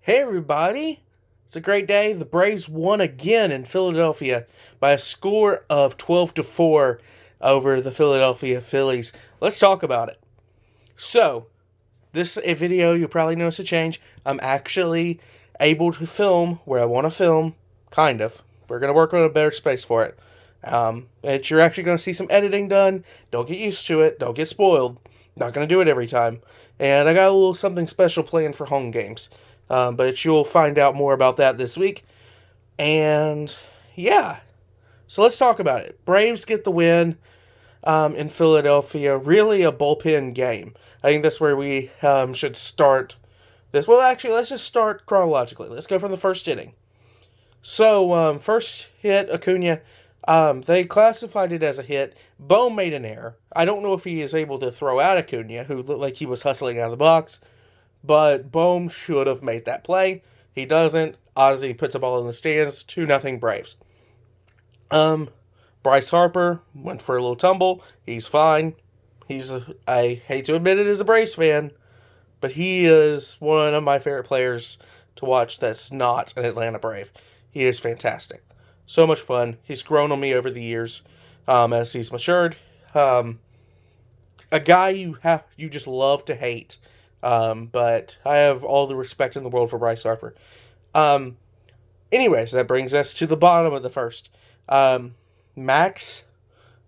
Hey everybody! It's a great day. The Braves won again in Philadelphia by a score of 12-4 over the Philadelphia Phillies. Let's talk about it. So, this video you'll probably notice a change. I'm actually able to film where I want to film, kind of. We're going to work on a better space for it. You're actually going to see some editing done. Don't get used to it. Don't get spoiled. Not going to do it every time. And I got a little something special planned for home games. But you'll find out more about that this week. And yeah, so let's talk about it. Braves get the win in Philadelphia. Really a bullpen game. I think that's where we should start this. Well, actually, let's just start chronologically. Let's go from the first inning. So, first hit, Acuna. They classified it as a hit. Bohm made an error. I don't know if he is able to throw out Acuna, who looked like he was hustling out of the box. But Bohm should have made that play. He doesn't. Ozzie puts a ball in the stands. 2-0 Braves. Bryce Harper went for a little tumble. He's fine. I hate to admit it as a Braves fan, but he is one of my favorite players to watch that's not an Atlanta Brave. He is fantastic. So much fun. He's grown on me over the years as he's matured. A guy you just love to hate. But I have all the respect in the world for Bryce Harper. Anyways, that brings us to the bottom of the first. Max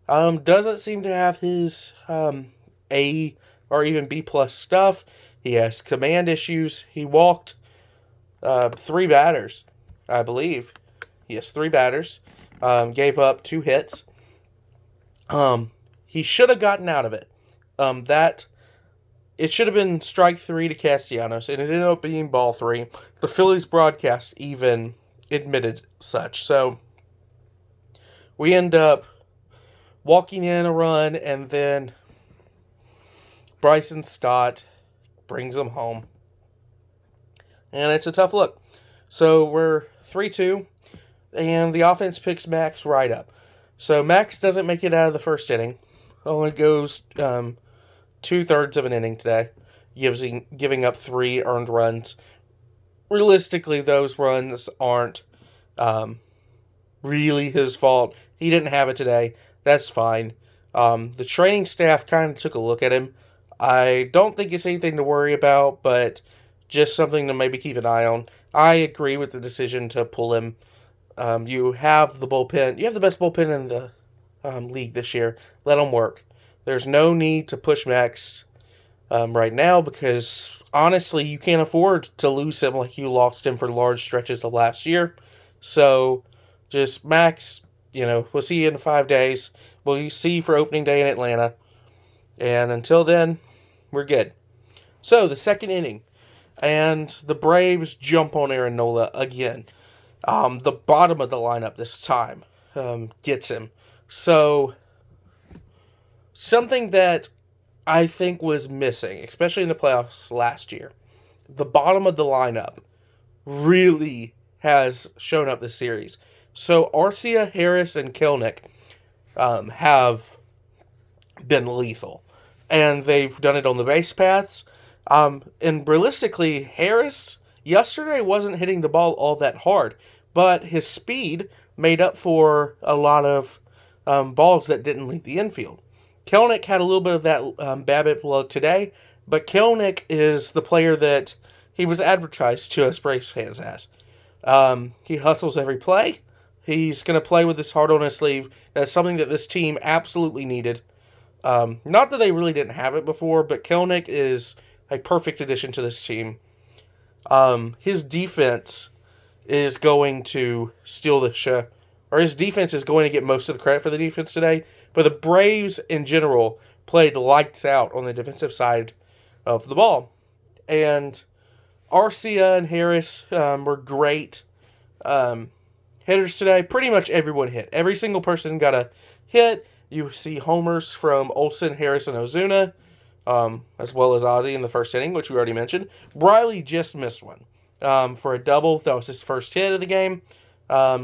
doesn't seem to have his A or even B plus stuff. He has command issues. He walked 3 batters, I believe. He has 3 batters. Gave up 2 hits. He should have gotten out of it. It should have been strike 3 to Castellanos, and it ended up being ball 3. The Phillies broadcast even admitted such. So we end up walking in a run, and then Bryson Stott brings them home. And it's a tough look. So we're 3-2, and the offense picks Max right up. So Max doesn't make it out of the first inning. Only goes 2/3 of an inning today, giving up 3 earned runs. Realistically, those runs aren't really his fault. He didn't have it today. That's fine. The training staff kind of took a look at him. I don't think it's anything to worry about, but just something to maybe keep an eye on. I agree with the decision to pull him. You have the bullpen. You have the best bullpen in the league this year. Let him work. There's no need to push Max right now because, honestly, you can't afford to lose him like you lost him for large stretches of last year. So, just Max, we'll see you in 5 days. We'll see you for opening day in Atlanta. And until then, we're good. So, the second inning. And the Braves jump on Aaron Nola again. The bottom of the lineup this time gets him. So, something that I think was missing, especially in the playoffs last year, the bottom of the lineup really has shown up this series. So Arcia, Harris, and Kelenic have been lethal. And they've done it on the base paths. And realistically, Harris yesterday wasn't hitting the ball all that hard, but his speed made up for a lot of balls that didn't leave the infield. Kelenic had a little bit of that BABIP look today, but Kelenic is the player that he was advertised to us Braves fans as. He hustles every play. He's going to play with his heart on his sleeve. That's something that this team absolutely needed. Not that they really didn't have it before, but Kelenic is a perfect addition to this team. His defense is going to steal the show. Or his defense is going to get most of the credit for the defense today. But the Braves, in general, played lights out on the defensive side of the ball. And Arcia and Harris were great hitters today. Pretty much everyone hit. Every single person got a hit. You see homers from Olsen, Harris, and Ozuna, as well as Ozzie in the first inning, which we already mentioned. Riley just missed one for a double. That was his first hit of the game.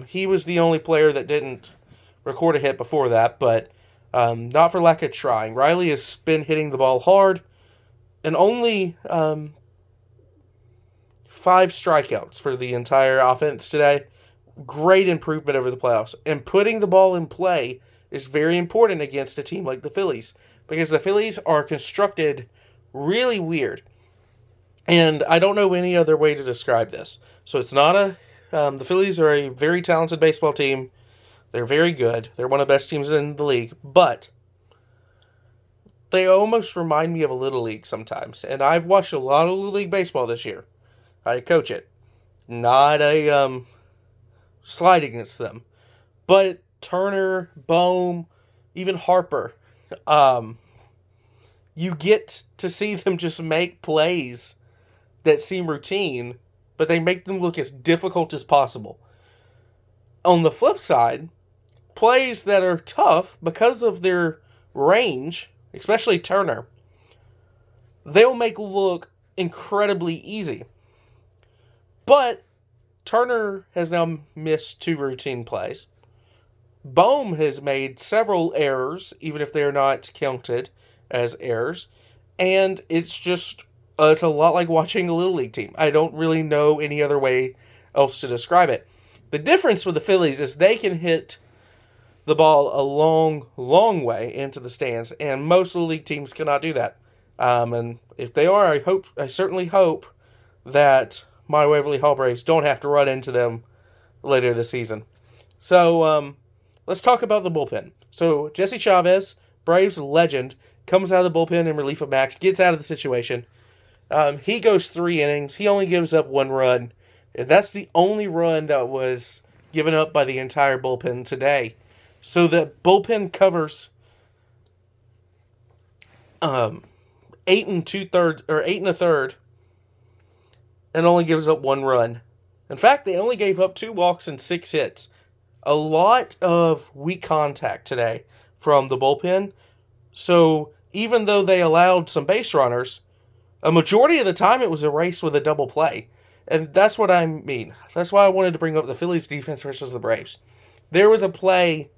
He was the only player that didn't record a hit before that, but not for lack of trying. Riley has been hitting the ball hard, and only 5 strikeouts for the entire offense today. Great improvement over the playoffs. And putting the ball in play is very important against a team like the Phillies, because the Phillies are constructed really weird. And I don't know any other way to describe this. So it's not a... the Phillies are a very talented baseball team. They're very good. They're one of the best teams in the league. But they almost remind me of a Little League sometimes. And I've watched a lot of Little League baseball this year. I coach it. Not a slide against them. But Turner, Bohm, even Harper, you get to see them just make plays that seem routine, but they make them look as difficult as possible. On the flip side, plays that are tough because of their range, especially Turner, they'll make look incredibly easy. But Turner has now missed 2 routine plays. Bohm has made several errors, even if they're not counted as errors. And it's just, it's a lot like watching a Little League team. I don't really know any other way else to describe it. The difference with the Phillies is they can hit the ball a long, long way into the stands, and most Little League teams cannot do that. And if they are, I certainly hope that my Waverly Hall Braves don't have to run into them later this season. So, let's talk about the bullpen. So, Jesse Chavez, Braves legend, comes out of the bullpen in relief of Max, gets out of the situation. He goes 3 innings. He only gives up 1 run. And that's the only run that was given up by the entire bullpen today. So the bullpen covers 8 1/3, and only gives up 1 run. In fact, they only gave up 2 walks and 6 hits. A lot of weak contact today from the bullpen. So even though they allowed some base runners, a majority of the time it was a race with a double play. And that's what I mean. That's why I wanted to bring up the Phillies defense versus the Braves. There was a play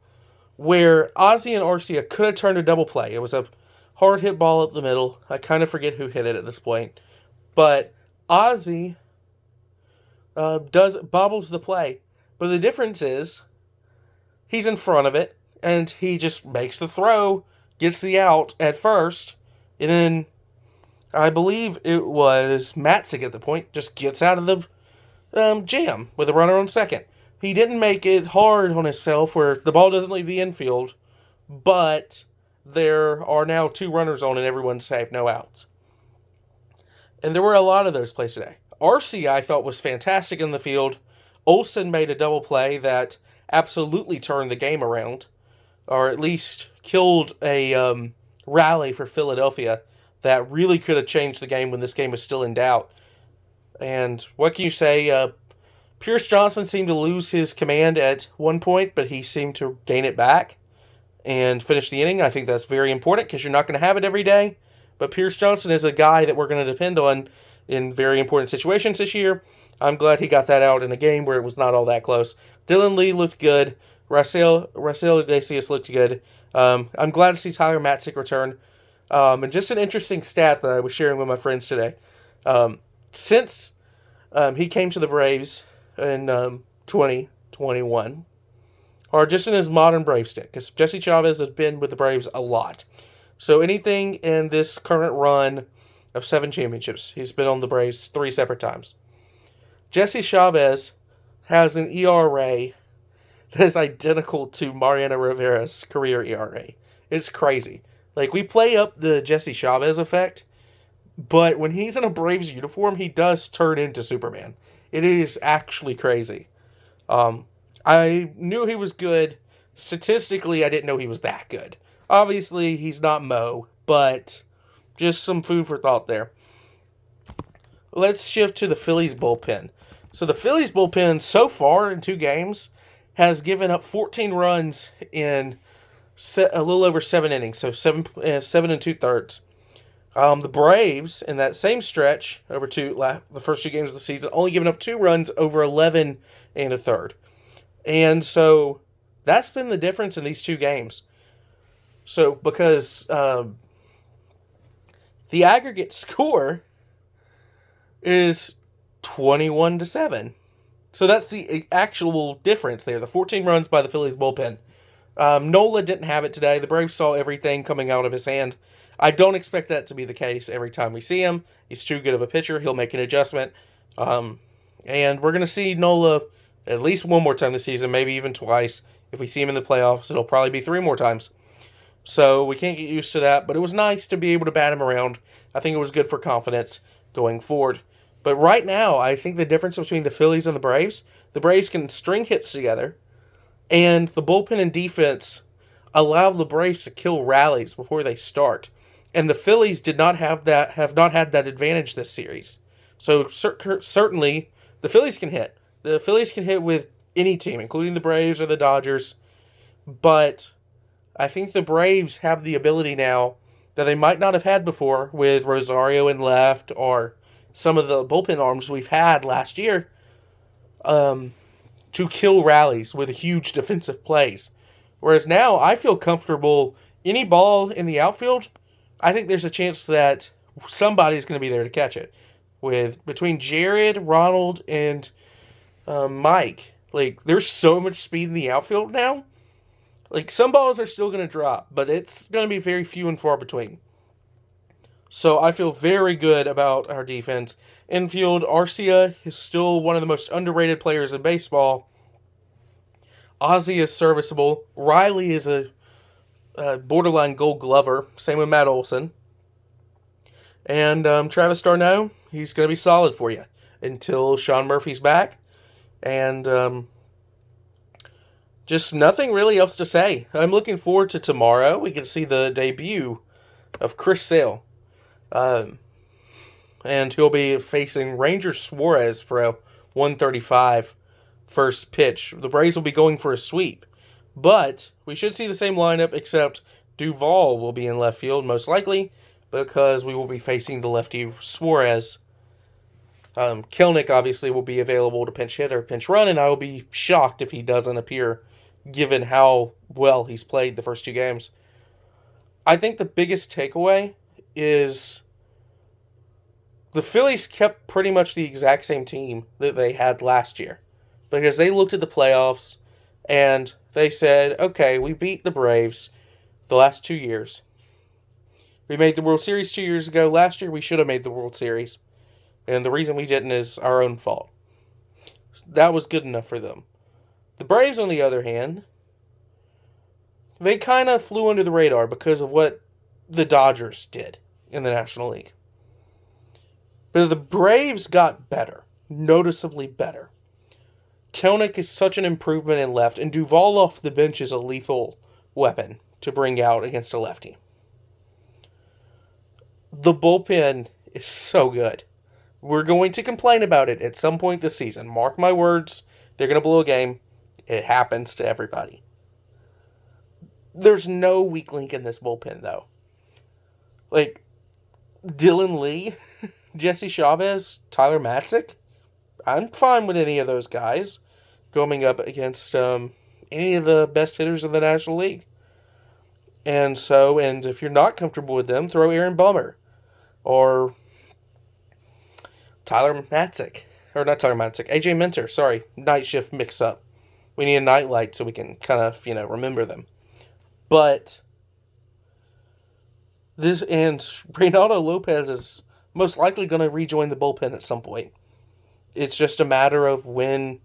where Ozzie and Arcia could have turned a double play. It was a hard hit ball up the middle. I kind of forget who hit it at this point. But Ozzie bobbles the play. But the difference is he's in front of it, and he just makes the throw, gets the out at first, and then I believe it was Matzik at the point, just gets out of the jam with a runner on second. He didn't make it hard on himself where the ball doesn't leave the infield, but there are now 2 runners on and everyone's safe, no outs. And there were a lot of those plays today. Arcia, I thought, was fantastic in the field. Olsen made a double play that absolutely turned the game around, or at least killed a rally for Philadelphia that really could have changed the game when this game was still in doubt. And what can you say? Pierce Johnson seemed to lose his command at one point, but he seemed to gain it back and finish the inning. I think that's very important because you're not going to have it every day. But Pierce Johnson is a guy that we're going to depend on in very important situations this year. I'm glad he got that out in a game where it was not all that close. Dylan Lee looked good. Raisel Iglesias looked good. I'm glad to see Tyler Matzik return. And just an interesting stat that I was sharing with my friends today. Since he came to the Braves in 2021, or just in his modern Brave stick, because Jesse Chavez has been with the Braves a lot. So anything in this current run of 7 championships, he's been on the Braves 3 separate times. Jesse Chavez has an ERA that is identical to Mariano Rivera's career ERA. It's crazy. Like, we play up the Jesse Chavez effect, but when he's in a Braves uniform, he does turn into Superman. It is actually crazy. I knew he was good. Statistically, I didn't know he was that good. Obviously, he's not Mo, but just some food for thought there. Let's shift to the Phillies bullpen. So the Phillies bullpen, so far in 2 games, has given up 14 runs in a little over 7 innings, so 7 2/3. The Braves, in that same stretch, over the first 2 games of the season, only given up 2 runs over 11 1/3. And so that's been the difference in these 2 games. So because the aggregate score is 21-7. So that's the actual difference there. The 14 runs by the Phillies bullpen. Nola didn't have it today. The Braves saw everything coming out of his hand. I don't expect that to be the case every time we see him. He's too good of a pitcher. He'll make an adjustment. And we're going to see Nola at least one more time this season, maybe even twice. If we see him in the playoffs, it'll probably be 3 more times. So we can't get used to that, but it was nice to be able to bat him around. I think it was good for confidence going forward. But right now, I think the difference between the Phillies and the Braves can string hits together, and the bullpen and defense allow the Braves to kill rallies before they start. And the Phillies have not had that advantage this series. So certainly, the Phillies can hit. The Phillies can hit with any team, including the Braves or the Dodgers. But I think the Braves have the ability now that they might not have had before with Rosario in left or some of the bullpen arms we've had last year to kill rallies with huge defensive plays. Whereas now I feel comfortable, any ball in the outfield, I think there's a chance that somebody's going to be there to catch it. Between Jared, Ronald, and Mike, like, there's so much speed in the outfield now. Like, some balls are still going to drop, but it's going to be very few and far between. So I feel very good about our defense. Infield, Arcia is still one of the most underrated players in baseball. Ozzie is serviceable. Riley is a borderline Gold Glover. Same with Matt Olson. And Travis d'Arnaud, he's going to be solid for you until Sean Murphy's back. And just nothing really else to say. I'm looking forward to tomorrow. We can see the debut of Chris Sale. And he'll be facing Ranger Suarez for a 135 first pitch. The Braves will be going for a sweep. But we should see the same lineup, except Duvall will be in left field, most likely, because we will be facing the lefty Suarez. Kelnick, obviously, will be available to pinch hit or pinch run, and I will be shocked if he doesn't appear, given how well he's played the first 2 games. I think the biggest takeaway is the Phillies kept pretty much the exact same team that they had last year, because they looked at the playoffs and they said, okay, we beat the Braves the last 2 years. We made the World Series 2 years ago. Last year we should have made the World Series, and the reason we didn't is our own fault. That was good enough for them. The Braves, on the other hand, they kind of flew under the radar because of what the Dodgers did in the National League. But the Braves got better, noticeably better. Kelnick is such an improvement in left, and Duvall off the bench is a lethal weapon to bring out against a lefty. The bullpen is so good. We're going to complain about it at some point this season. Mark my words, they're going to blow a game. It happens to everybody. There's no weak link in this bullpen, though. Like, Dylan Lee, Jesse Chavez, Tyler Matzik, I'm fine with any of those guys going up against any of the best hitters in the National League. And if you're not comfortable with them, throw Aaron Bummer or Tyler Matzik. Or not Tyler Matzik, AJ Minter, sorry, night shift mix up. We need a night light so we can kind of, remember them. But Reynaldo Lopez is most likely going to rejoin the bullpen at some point. It's just a matter of when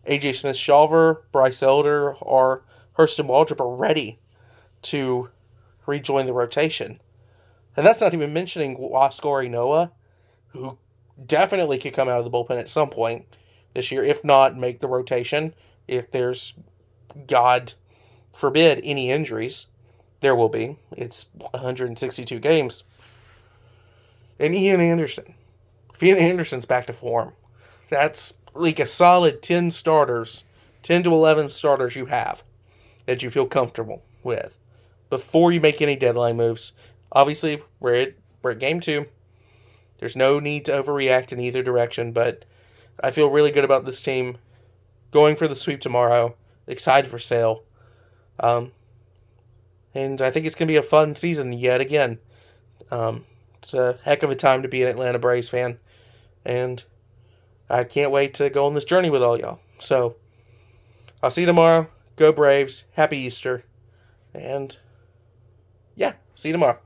AJ Smith-Shawver, Bryce Elder, or Hurston Waldrop are ready to rejoin the rotation. And that's not even mentioning Huascar Ynoa, who definitely could come out of the bullpen at some point this year, if not make the rotation. If there's, God forbid, any injuries, there will be. It's 162 games. And Ian Anderson. If Ian Anderson's back to form, that's like a solid 10 starters, 10 to 11 starters you have that you feel comfortable with before you make any deadline moves. Obviously, we're at game 2. There's no need to overreact in either direction, but I feel really good about this team going for the sweep tomorrow. Excited for Sale. And I think it's going to be a fun season yet again. It's a heck of a time to be an Atlanta Braves fan. And I can't wait to go on this journey with all y'all. So I'll see you tomorrow. Go Braves. Happy Easter. And yeah, see you tomorrow.